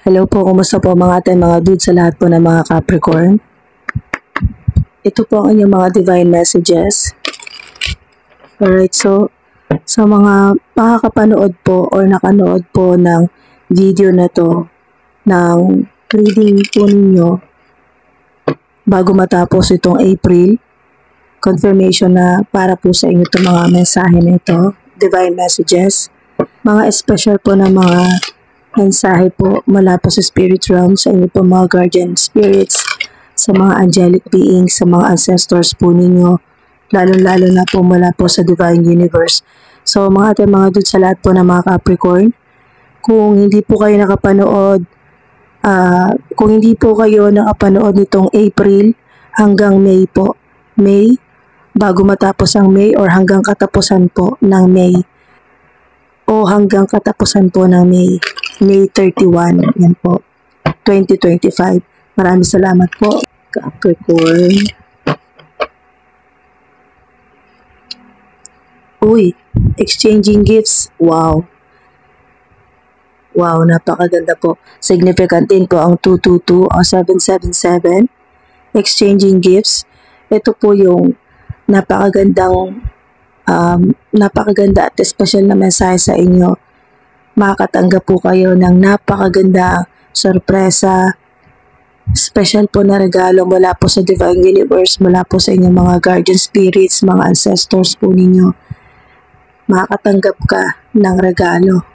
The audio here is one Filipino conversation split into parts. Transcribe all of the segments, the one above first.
Hello po, kumusta po mga ate, mga dudes sa lahat po ng mga Capricorn? Ito po ang inyong mga divine messages. Alright, so sa mga makakapanood po or nakanood po ng video na to, ng reading po ninyo bago matapos itong April, confirmation na para po sa inyo itong mga mensahe na ito, divine messages, mga special po na mga mensahe po mula po sa spirit realm, sa inyo po mga guardian spirits, sa mga angelic beings, sa mga ancestors po ninyo, lalo-lalo na po mula po sa divine universe. So mga ate, mga dudes sa lahat po ng mga Capricorn, kung hindi po kayo nakapanood, nitong April hanggang May po, May, bago matapos ang May or hanggang katapusan po ng May, o hanggang katapusan po ng May 31, yan po, 2025. Maraming salamat po, Capricorn. Uy, exchanging gifts, wow. Wow, napakaganda po. Significant din po ang 222 o 777. Exchanging gifts. Ito po yung napakaganda at special na mensahe sa inyo. Makakatanggap po kayo ng napakaganda sorpresa, special po na regalo mula po sa divine universe, mula po sa inyong mga guardian spirits, mga ancestors po ninyo. Makakatanggap ka ng regalo.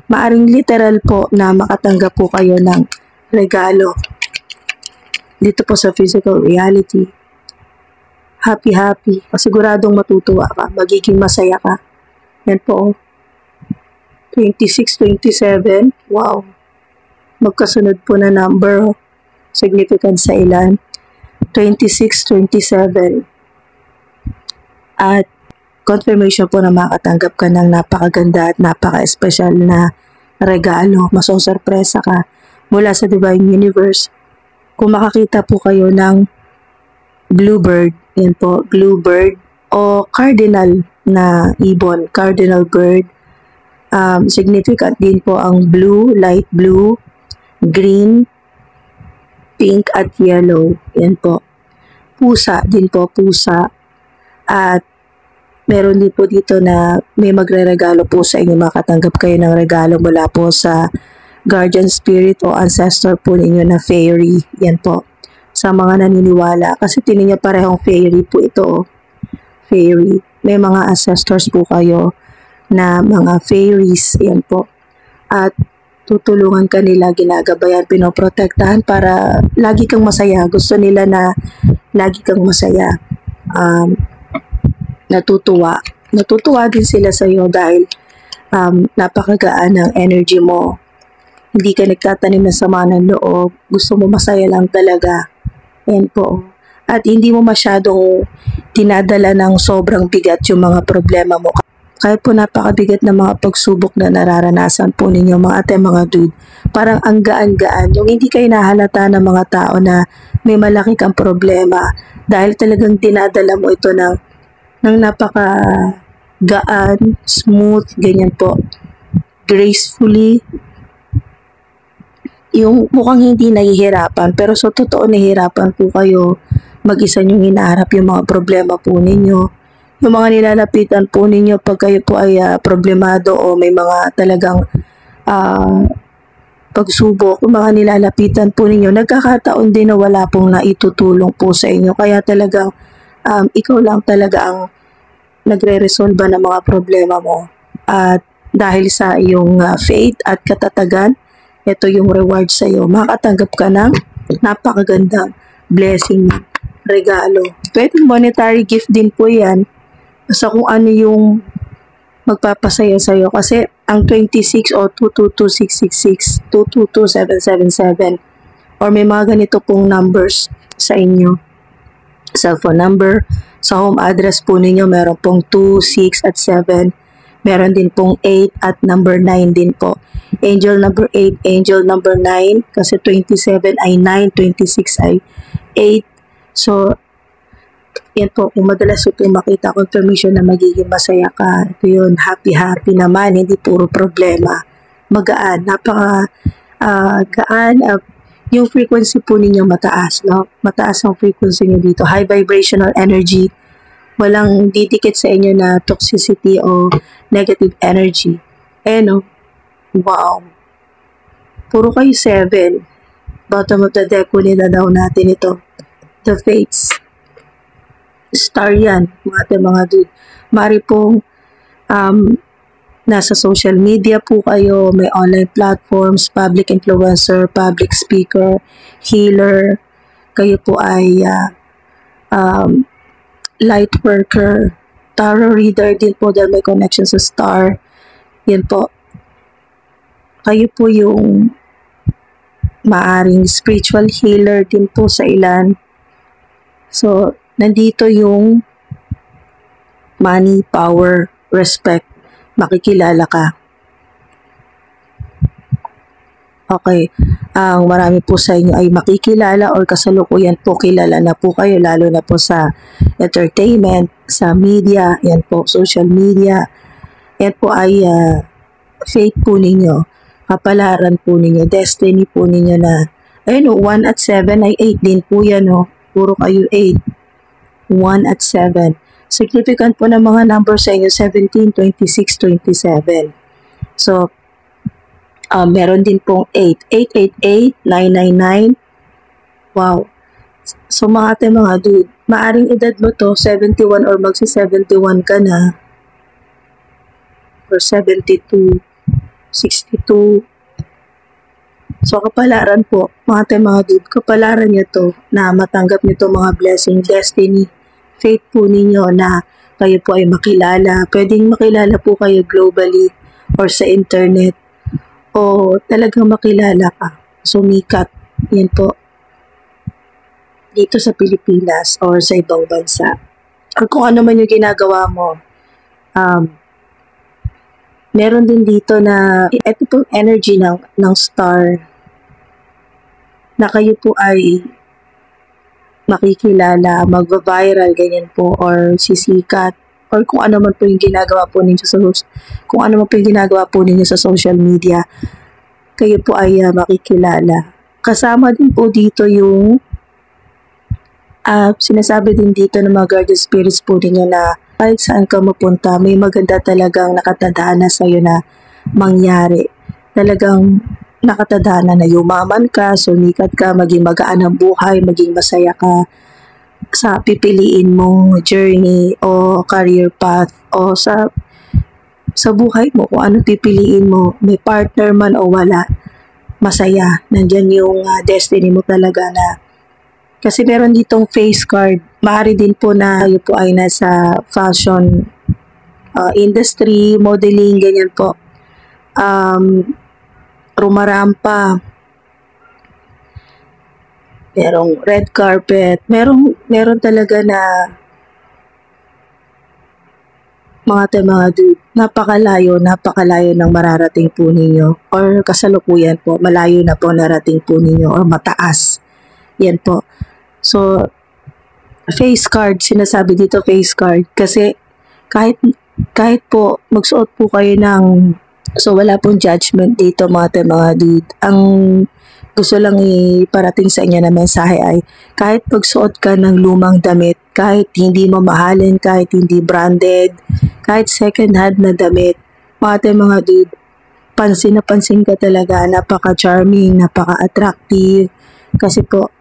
Maaring literal po na makatanggap po kayo ng regalo dito po sa physical reality. Happy. Siguradong matutuwa ka. Magiging masaya ka. Yan po. 26, 27. Wow. Magkasunod po na number. Significant sa ilan. 26, 27. At confirmation po na makatanggap ka ng napakaganda at napaka-espesyal na regalo. Masosorpresa ka mula sa divine universe. Kung makakita po kayo ng bluebird, yan po, bluebird o cardinal na ibon, cardinal bird. Significant din po ang blue, light blue, green, pink at yellow. Yan po. Pusa din po, pusa. At meron din po dito na may magre-regalo po sa inyo, makatanggap kayo ng regalo mula po sa guardian spirit o ancestor po ninyo na fairy. Yan po. Sa mga naniniwala. Kasi tinin niya parehong fairy po ito. Fairy. May mga ancestors po kayo na mga fairies. Yan po. At tutulungan ka nila, ginagabayan, pinoprotektahan para lagi kang masaya. Gusto nila na lagi kang masaya. Natutuwa. Natutuwa din sila sa iyo dahil napakagaan ng energy mo. Hindi ka nagtatanim ng sama ng loob. Gusto mo masaya lang talaga. Yan po. At hindi mo masyadong dinadala ng sobrang bigat yung mga problema mo. Kahit po napakabigat na mga pagsubok na nararanasan po ninyo mga ate, mga dude. Parang ang gaan-gaan. Yung hindi kayo nahalata ng mga tao na may malaki kang problema. Dahil talagang dinadala mo ito ng napaka-gaan, smooth, ganyan po. Gracefully. Yung mukhang hindi nahihirapan, pero sa totoo nahihirapan po kayo. Mag-isa niyong hinaharap yung mga problema po ninyo. Yung mga nilalapitan po ninyo pag kayo po ay problemado o may mga talagang pagsubok, yung mga nilalapitan po ninyo, nagkakataon din na wala pong naitutulong po sa inyo. Kaya talagang ikaw lang talaga ang nagre-resolve ng mga problema mo. At dahil sa iyong faith at katatagan, ito yung reward sa iyo. Makatanggap ka ng napakagandang blessing, regalo. Pwede monetary gift din po yan. Basta kung ano yung magpapasaya sa iyo. Kasi ang 26 o 222666, 222777, or may mga ganito pong numbers sa inyo. Cellphone number, sa home address po ninyo, meron pong 2, 6 at 7. Meron din pong 8 at number 9 din po. Angel number 8, angel number 9, kasi 27 ay 9, 26 ay 8. So, yan po, kung madalas ito makita confirmation na magiging masaya ka, ito yun, happy naman, hindi puro problema. Magaan, napaka yung frequency po ninyo mataas, no? Mataas ang frequency niyo dito. High vibrational energy. Walang didikit sa inyo na toxicity o negative energy. No? Wow. Puro kayo 7. Bottom of the deck, kunin na daw natin ito. The Fates. Star yan, mga dude. Mari pong nasa social media po kayo, may online platforms, public influencer, public speaker, healer. Kayo po ay light worker, tarot reader din po dahil may connection sa star. Yan po. Kayo po yung maaring spiritual healer din po sa ilan. So, nandito yung money, power, respect, makikilala ka. Okay. Ang marami po sa inyo ay makikilala or kasalukuyan po kilala na po kayo, lalo na po sa entertainment, sa media, yan po, social media. Yan po ay fate po ninyo, kapalaran po ninyo, destiny po ninyo na, ayun o, 1 at 7 ay 8 din po yan o. Puro kayo 8. 1 at 7. Significant po ng mga number sa inyo, 17, 26, 27. So, meron din pong 8. 888, 999. Wow. So, mga dude, maaring edad mo to, 71 or magsi-71 ka na. Or 72, 62. So, kapalaran po, mga dude, kapalaran nyo to na matanggap nyo to mga blessing, destiny, fate po ninyo na kayo po ay makilala. Pwedeng makilala po kayo globally or sa internet o talagang makilala ka, sumikat. Yan po. Dito sa Pilipinas or sa ibang bansa. Or kung ano man yung ginagawa mo. Meron din dito na ito pong energy ng star na kayo po ay makikilala, magva-viral, ganyan po, or sisikat, or kung ano man po yung ginagawa po ninyo sa social media, kayo po ay makikilala. Kasama din po dito yung sinasabi din dito ng mga guardian spirits po ninyo na kahit saan ka mapunta, may maganda talagang nakatadhana sa'yo na mangyari. Talagang nakatadhana na yumaman ka, sumikat ka, maging magaan ang buhay, maging masaya ka sa pipiliin mong journey o career path o sa buhay mo, kung ano pipiliin mo, may partner man o wala, masaya. Nandyan yung destiny mo talaga na. Kasi meron ditong face card. Maaari din po na kayo po ay nasa fashion industry, modeling, ganyan po. Rumarampa, merong red carpet, meron talaga na mga dude, napakalayo ng mararating po ninyo or kasalukuyan po, malayo na po narating po ninyo or mataas. Yan po. So, face card, sinasabi dito face card kasi kahit po magsuot po kayo ng, so wala pong judgment dito mga dude. Ang gusto lang iparating sa inyo na mensahe ay kahit pagsuot ka ng lumang damit, kahit hindi mamahalin, kahit hindi branded, kahit second hand na damit, mga dude, pansin na pansin ka talaga, napaka-charming, napaka-attractive kasi po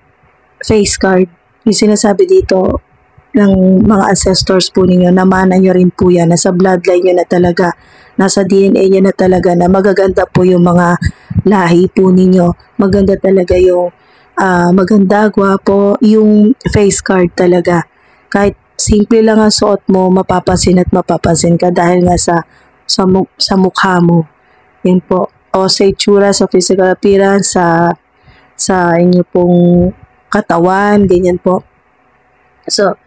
face card, yung sinasabi dito ng mga ancestors po ninyo, namana nyo rin po yan, nasa bloodline nyo na talaga, nasa DNA nyo na talaga na magaganda po yung mga lahi po ninyo, maganda talaga yung maganda, gwapo, yung face card talaga. Kahit simple lang ang suot mo, mapapansin at mapapansin ka dahil nga sa mukha mo. Yan po. O sa itsura, sa physical appearance, sa inyo pong katawan, ganyan po. So,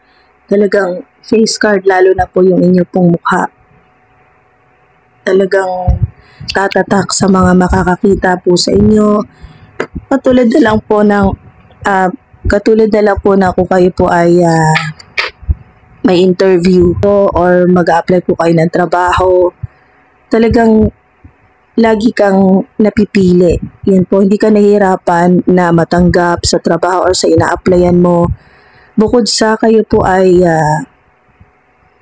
talagang face card, lalo na po yung inyo pong mukha. Talagang tatatak sa mga makakakita po sa inyo. Katulad na lang po na kung kayo po ay may interview or mag-a-apply po kayo ng trabaho. Talagang lagi kang napipili. Yan po, hindi ka nahihirapan na matanggap sa trabaho or sa ina-applyan mo. Bukod sa kayo po ay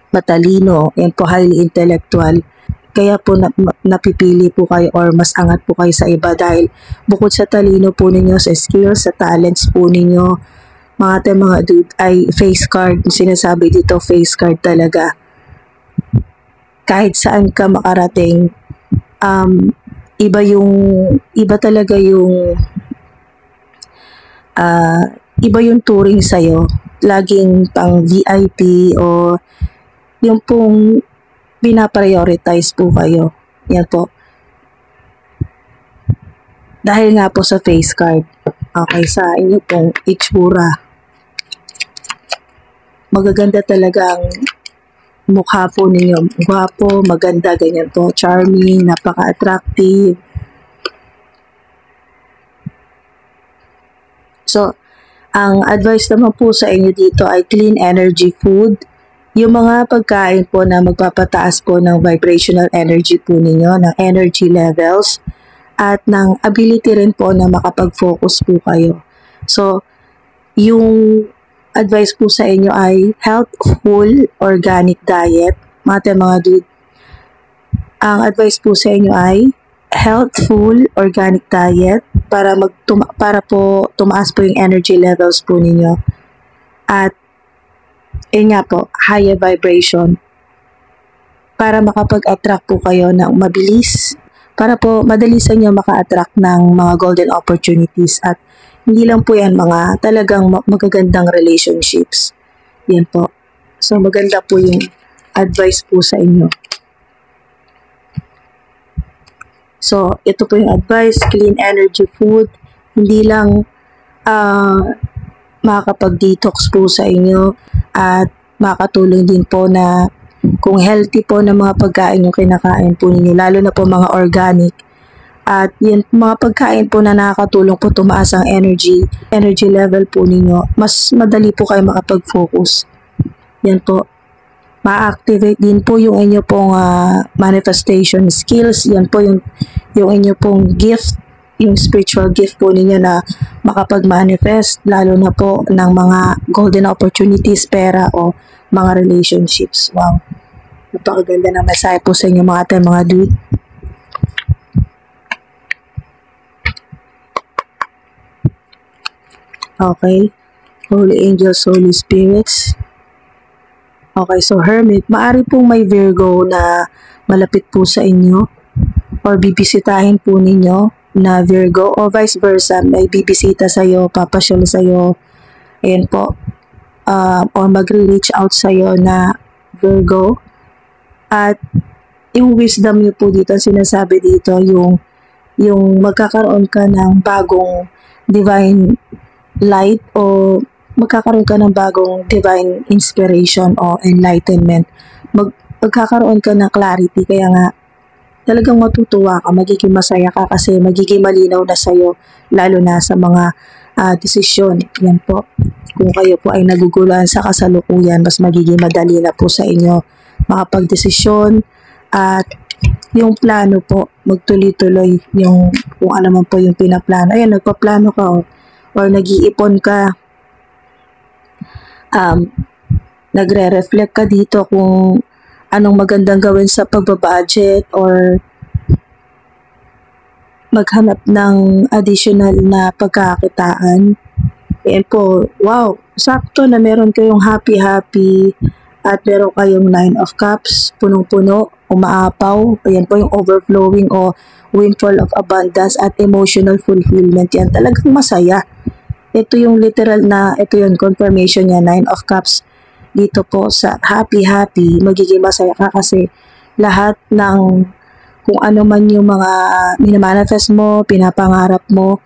matalino, yan po, highly intellectual, kaya po napipili po kayo or mas angat po kayo sa iba dahil bukod sa talino po ninyo, sa skills, sa talents po ninyo, mga dude, ay face card, sinasabi dito face card talaga. Kahit saan ka makarating, iba talaga yung iba yung touring sa'yo. Laging pang VIP o yung pong pinaprioritize po kayo. Yan po. Dahil nga po sa face card. Okay, sa inyo pong itsura. Magaganda talaga ang mukha po ninyo. Gwapo, maganda, ganyan po. Charming, napaka-attractive. So, ang advice naman po sa inyo dito ay clean energy food. Yung mga pagkain po na magpapataas po ng vibrational energy po ninyo, ng energy levels, at ng ability rin po na makapag-focus po kayo. So, yung advice po sa inyo ay healthful organic diet. Mga dude, ang advice po sa inyo ay healthful organic diet para po tumaas po yung energy levels po ninyo. At yun nga po, higher vibration para makapag-attract po kayo ng mabilis, para po madali sa inyo maka-attract ng mga golden opportunities at hindi lang po yan mga talagang magagandang relationships. Yan po. So maganda po yung advice po sa inyo. So, ito po yung advice, clean energy food, hindi lang makakapag-detox po sa inyo at makakatulong din po na kung healthy po na mga pagkain yung kinakain po ninyo, lalo na po mga organic. At yan, mga pagkain po na nakakatulong po tumaas ang energy level po ninyo, mas madali po kayo makapag-focus. Yan po. Ma-activate din po yung inyo pong manifestation skills. Yan po yung inyo pong gift, yung spiritual gift po ninyo na makapag-manifest, lalo na po ng mga golden opportunities, pera o mga relationships. Wow. Napakaganda ng mensahe po sa inyo mga dude. Okay. Holy Angels, Holy Spirits. Okay, so Hermit, maari pong may Virgo na malapit po sa inyo or bibisitahin po ninyo na Virgo o vice versa, may bibisita sa'yo, papasyal sa'yo, ayan po, or magre-reach out sa'yo na Virgo. At yung wisdom niyo po dito, sinasabi dito, yung magkakaroon ka ng bagong divine light o magkakaroon ka ng bagong divine inspiration o enlightenment. Magkakaroon ka ng clarity, kaya nga talagang matutuwa ka, magiging masaya ka kasi magiging malinaw na sa'yo, lalo na sa mga desisyon. Yan po. Kung kayo po ay naguguluhan sa kasalukuyan, mas magiging madali na po sa inyo makapag-desisyon at yung plano po, magtuloy-tuloy yung kung ano man po yung pinaplano. Ayan, nagpaplano ka or nag-iipon ka. Nagre-reflect ka dito kung anong magandang gawin sa pagbabudget or maghanap ng additional na pagkakitaan. Ayan po, wow, sakto na meron kayong happy at meron kayong 9 of Cups, punong-puno, umaapaw. Ayan po yung overflowing o windfall of abundance at emotional fulfillment. Yan talagang masaya. Ito yung literal na, ito yung confirmation niya, 9 of Cups. Dito po sa happy, magiging masaya ka kasi lahat ng kung ano man yung mga minamanifest mo, pinapangarap mo,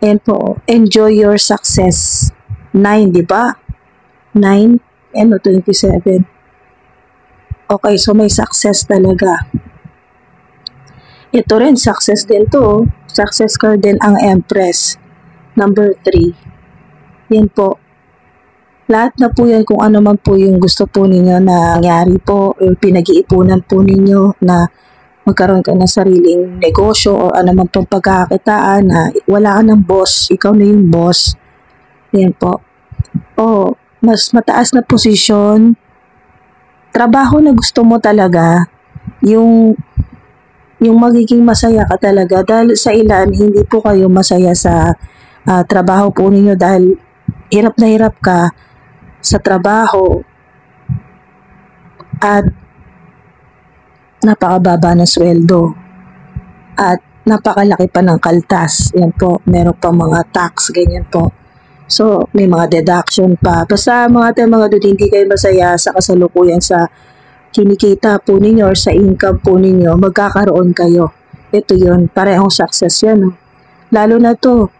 ayan po, enjoy your success. 9, di ba? 9, 27. Okay, so may success talaga. Ito rin, success din to. Success card din ang Empress. Number 3. Yan po. Lahat na po yan kung ano man po yung gusto po ninyo na nangyari po, yung pinag-iipunan po ninyo na magkaroon ka ng sariling negosyo o anumang pong pagkakakitaan na wala ka ng boss, ikaw na yung boss. Yan po. O mas mataas na posisyon, trabaho na gusto mo talaga, yung magiging masaya ka talaga. Dahil sa ilan, hindi po kayo masaya sa trabaho po ninyo dahil hirap na hirap ka sa trabaho at napakababa ng sweldo at napakalaki pa ng kaltas. Yan po, meron pa mga tax, ganyan po. So, may mga deduction pa. Basta mga dude, hindi kayo masaya sa kasalukuyan sa kinikita po ninyo or sa income po ninyo, magkakaroon kayo. Ito yun, parehong success yan. No? Lalo na to,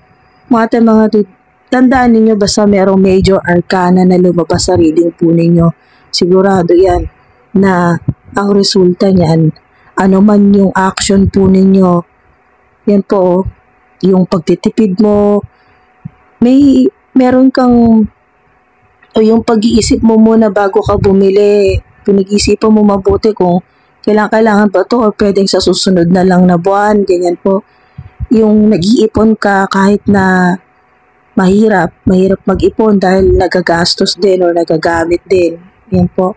mga dude, tandaan ninyo basta merong major arcana na lumabas sa reading po ninyo. Sigurado yan na ang resulta niyan, ano man yung action po ninyo, yan po, yung pagtitipid mo, meron kang, o yung pag-iisip mo muna bago ka bumili, pinag-iisipan mo mabuti kung kailangan ba to o pwedeng sa susunod na lang na buwan, ganyan po. Yung nag-iipon ka kahit na mahirap mag-ipon dahil nagagastos din o nagagamit din, yan po.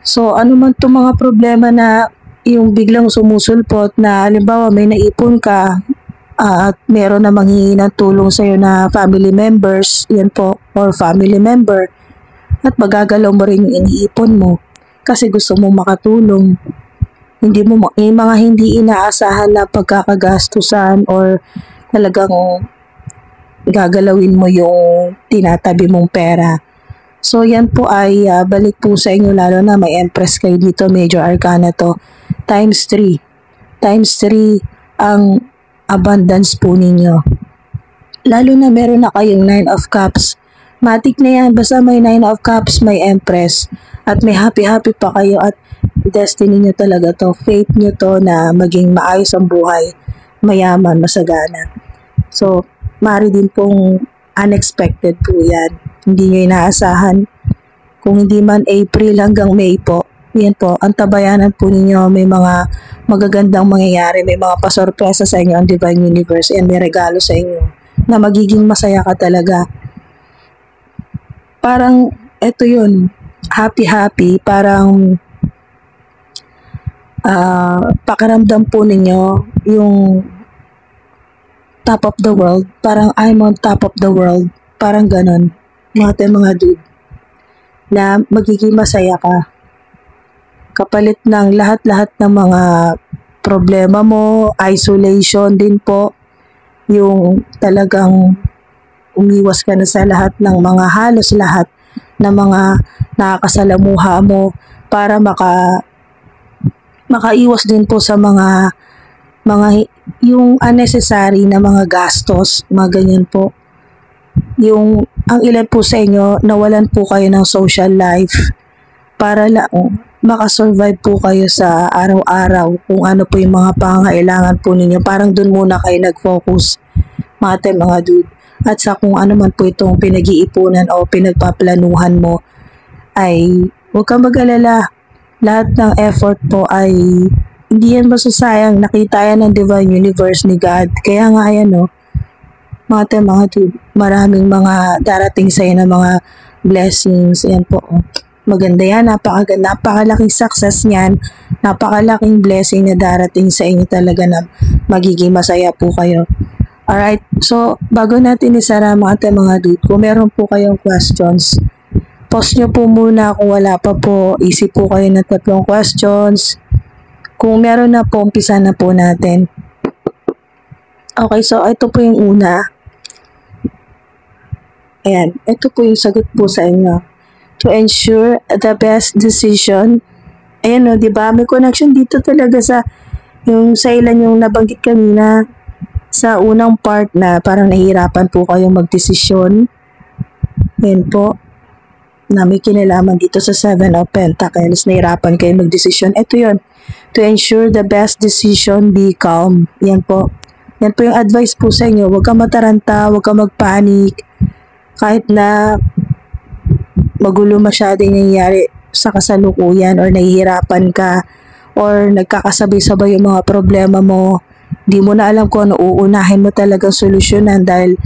So, ano man itong mga problema na yung biglang sumusulpot na halimbawa may naipon ka at meron na manghihingi ng tulong sa'yo na family members, yan po, or family member, at magagalaw mo rin yung iniipon mo kasi gusto mo makatulong. Yung mga hindi inaasahan na pagkakagastusan or talagang gagalawin mo yung tinatabi mong pera. So, yan po ay balik po sa inyo, lalo na may Empress kayo dito, Major Arcana to, times 3. Times 3 ang abundance po ninyo. Lalo na meron na kayong 9 of Cups. Matik na yan, basta may 9 of Cups, may Empress, at may happy-happy pa kayo at destiny nyo talaga to, fate nyo to na maging maayos ang buhay, mayaman, masagana. So, maaari din pong unexpected po yan. Hindi nyo inaasahan. Kung hindi man April hanggang May po, yan po, ang tabayanan po ninyo, may mga magagandang mangyayari, may mga pasorpresa sa inyo ang Divine Universe, and may regalo sa inyo na magiging masaya ka talaga. Parang, eto yun, happy-happy, parang pakiramdam po ninyo, yung top of the world, parang I'm on top of the world, parang ganon. Mga dude, na magiging masaya ka kapalit ng lahat-lahat ng mga problema mo, isolation din po, yung talagang umiwas ka na sa lahat ng mga, halos lahat ng mga nakakasalamuha mo para makaiwas din po sa mga yung unnecessary na mga gastos, mga ganyan po. Yung ang ilan po sa inyo, nawalan po kayo ng social life para lang makasurvive po kayo sa araw-araw kung ano po yung mga pangangailangan po ninyo. Parang dun muna kayo nag-focus, mga dude. At sa kung ano man po itong pinag-iipunan o pinagpaplanuhan mo, ay huwag kang mag-alala. Lahat ng effort po ay hindi yan masasayang. Nakita yan ng Divine Universe ni God. Kaya nga yan, no, mga dude, maraming mga darating sa iyo na mga blessings. Yan po. Maganda yan. Napakalaking success niyan. Napakalaking blessing na darating sa inyo talaga na magiging masaya po kayo. Alright. So, bago natin isara mga dude, kung meron po kayong questions, post nyo po muna. Kung wala pa po, isip po kayo ng 3 questions. Kung meron na po, umpisa na po natin. Okay, so ito po yung una. Ayan, ito po yung sagot po sa inyo. To ensure the best decision. Ayan o, diba? May connection dito talaga sa ilan yung nabanggit kanina sa unang part na parang nahihirapan po kayong magdesisyon. Ayan po. Na may kinalaman dito sa 7 of Pentacles. Nahihirapan kayo magdesisyon. Ito yun. To ensure the best decision, be calm. Yan po. Yan po yung advice po sa inyo. Huwag kang mataranta, huwag kang magpanik. Kahit na magulo masyado yung nangyayari sa kasalukuyan or nahihirapan ka, or nagkakasabay-sabay yung mga problema mo, di mo na alam kung ano uunahin mo talagang solusyonan dahil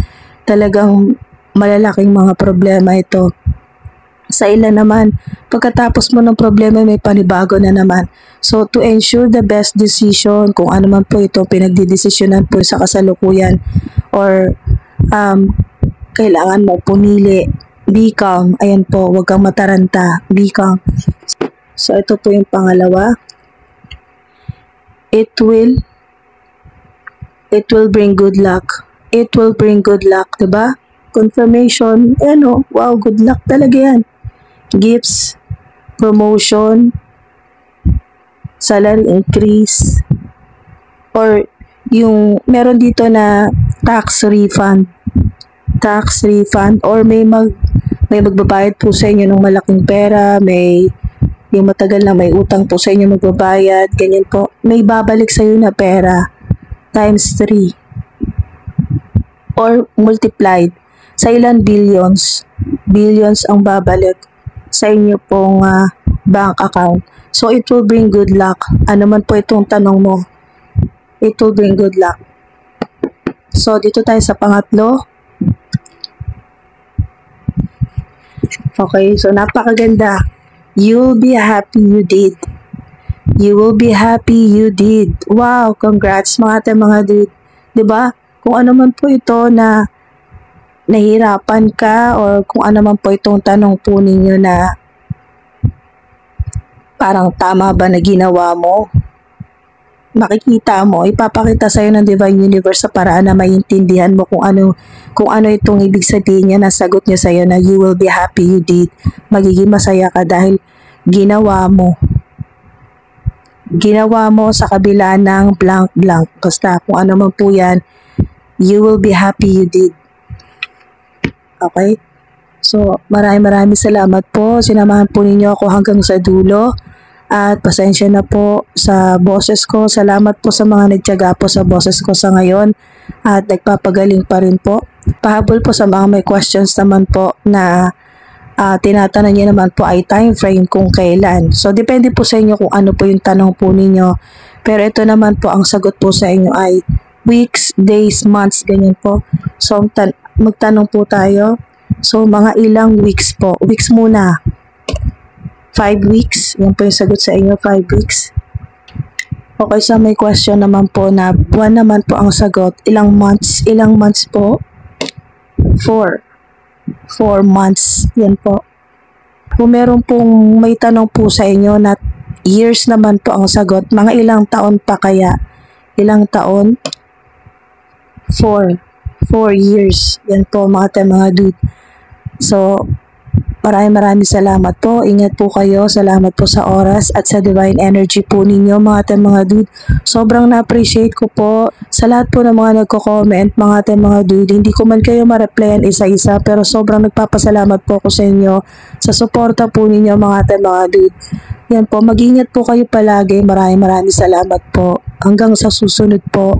talagang malalaking mga problema ito. Sa ilan naman, pagkatapos mo ng problema may panibago na naman. So to ensure the best decision, kung ano man po ito pinagdidesisyonan po sa kasalukuyan or kailangan mo pumili, be calm. Ayan po, huwag kang mataranta, be calm. So ito po yung pangalawa. It will bring good luck. It will bring good luck, diba? Confirmation, wow, good luck talaga yan. Gifts, promotion, salary increase, or yung meron dito na tax refund, or may magbabayad po sa inyo ng malaking pera, may yung matagal na may utang po sa inyo magbabayad, ganyan po. May babalik sa iyo na pera times 3 or multiplied. Sa ilan billions ang babalik sa inyo pong bank account. So it will bring good luck. Ano man po itong tanong mo, it will bring good luck. So dito tayo sa pangatlo. Okay, so napakaganda. You'll be happy you did. You will be happy you did. Wow, congrats mga dude. 'Di ba? Kung ano man po ito na nahirapan ka or kung ano man po itong tanong po ninyo na parang tama ba na ginawa mo, makikita mo, ipapakita sa'yo ng Divine Universe sa paraan na maintindihan mo kung ano itong ibig sabihin niya na sagot niya sa'yo na you will be happy you did. Magiging masaya ka dahil ginawa mo sa kabila ng blank. Basta kung ano man po yan, you will be happy you did. Okay? So, maraming salamat po. Sinamahan po ninyo ako hanggang sa dulo. At pasensya na po sa boses ko. Salamat po sa mga nagtiyaga po sa boses ko sa ngayon. At nagpapagaling pa rin po. Pahabol po sa mga may questions naman po na tinatanong niyo naman po ay time frame kung kailan. So, depende po sa inyo kung ano po yung tanong po ninyo. Pero ito naman po, ang sagot po sa inyo ay weeks, days, months, ganyan po. So, magtanong po tayo. So, mga ilang weeks po. Weeks muna. 5 weeks. Yan po yung sagot sa inyo, 5 weeks. Okay, so may question naman po na buwan naman po ang sagot. Ilang months? Ilang months po? 4 months. Yan po. Kung meron pong may tanong po sa inyo na years naman po ang sagot, mga ilang taon pa kaya? Ilang taon? 4 years. Yan po mga dude. So, maraming salamat po. Ingat po kayo. Salamat po sa oras at sa divine energy po ninyo mga dude. Sobrang na-appreciate ko po sa lahat po ng mga nagko-comment mga dude. Hindi ko man kayo ma-replyan isa-isa pero sobrang nagpapasalamat po ako sa inyo sa suporta po ninyo mga dude. Yan po. Mag-ingat po kayo palagi. Maraming salamat po. Hanggang sa susunod po.